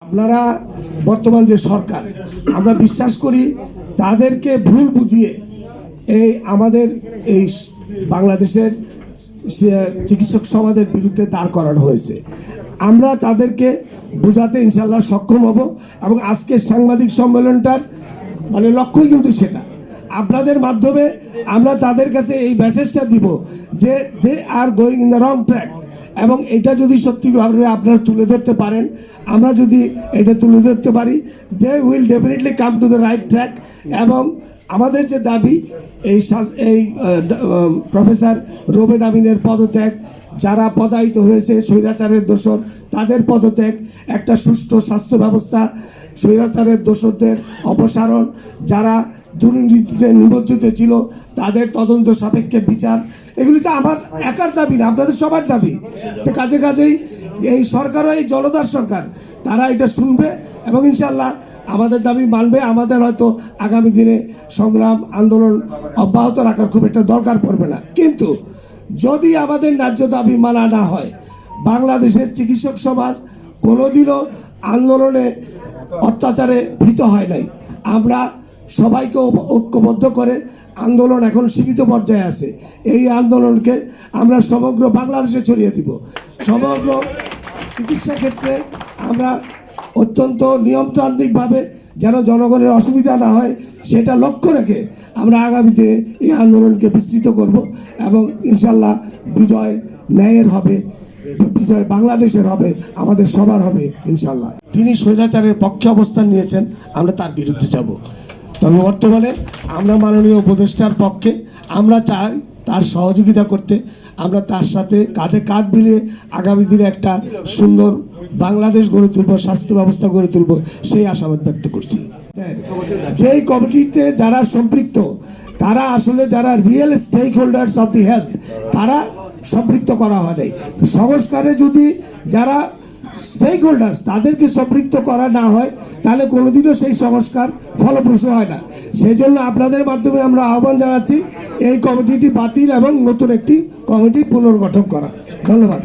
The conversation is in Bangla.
আপনারা বর্তমান যে সরকার, আমরা বিশ্বাস করি তাদেরকে ভুল বুঝিয়ে এই আমাদের এই বাংলাদেশের চিকিৎসক সমাজের বিরুদ্ধে দাঁড় করানো হয়েছে। আমরা তাদেরকে বোঝাতে ইনশাল্লাহ সক্ষম হব এবং আজকের সাংবাদিক সম্মেলনটার লক্ষ্যই কিন্তু সেটা। আপনাদের মাধ্যমে আমরা তাদের কাছে এই মেসেজটা দিব যে they are going in the wrong track, এবং এটা যদি সত্যিভাবে আপনারা তুলে ধরতে পারেন, আমরা যদি এটা তুলে ধরতে পারি, they will definitely come to the right track. এবং আমাদের যে দাবি এই প্রফেসর রোবেদ আমিনের পদত্যাগ, যারা পদায়িত হয়েছে স্বৈরাচারের দোসর তাদের পদত্যাগ, একটা সুষ্ঠু স্বাস্থ্য ব্যবস্থা, স্বৈরাচারের দোসরদের অপসারণ, যারা দুর্নীতিতে নিমজ্জিত ছিল তাদের তদন্ত সাপেক্ষে বিচার, এগুলি তো আমার একার দাবি না, আপনাদের সবার দাবি। তো কাজে কাজেই এই সরকারও, এই জনতার সরকার, তারা এটা শুনবে এবং ইনশাল্লাহ আমাদের দাবি মানবে। আমাদের হয়তো আগামী দিনে সংগ্রাম আন্দোলন অব্যাহত রাখার খুব একটা দরকার পড়বে না, কিন্তু যদি আমাদের ন্যায্য দাবি মানা না হয়, বাংলাদেশের চিকিৎসক সমাজ কোনোদিনও আন্দোলনে অত্যাচারে ভীত হয় নাই। আমরা সবাইকে ঐক্যবদ্ধ করে আন্দোলন এখন সীমিত পর্যায়ে আছে, এই আন্দোলনকে আমরা সমগ্র বাংলাদেশে ছড়িয়ে দিব। সমগ্র চিকিৎসা ক্ষেত্রে আমরা অত্যন্ত নিয়মতান্ত্রিকভাবে যেন জনগণের অসুবিধা না হয় সেটা লক্ষ্য রেখে আমরা আগামী দিনে এই আন্দোলনকে বিস্তৃত করব এবং ইনশাল্লাহ বিজয় ন্যায়ের হবে, বিজয় বাংলাদেশের হবে, আমাদের সবার হবে ইনশাল্লাহ। তিনি স্বৈরাচারের পক্ষে অবস্থান নিয়েছেন, আমরা তার বিরুদ্ধে যাব। তবে বর্তমানে আমরা মাননীয় উপদেষ্টার পক্ষে, আমরা চাই তার সহযোগিতা করতে, আমরা তার সাথে কাঁধে কাঁধ মিলিয়ে আগামী দিনে একটা সুন্দর বাংলাদেশ গড়ে তুলব, স্বাস্থ্য ব্যবস্থা গড়ে তুলব, সেই আশাবাদ ব্যক্ত করছি। যেই কমিটিতে যারা সম্পৃক্ত, তারা আসলে যারা real stake holders of the health, তারা সম্পৃক্ত করা হয় নাই। তো সংস্কারে যদি যারা স্টেক হোল্ডার্স তাদেরকে সম্পৃক্ত করা না হয়, তাহলে কোনোদিনও সেই সংস্কার ফলপ্রসূ হয় না। সেই জন্য আপনাদের মাধ্যমে আমরা আহ্বান জানাচ্ছি এই কমিটিটি বাতিল এবং নতুন একটি কমিটি পুনর্গঠন করা। ধন্যবাদ।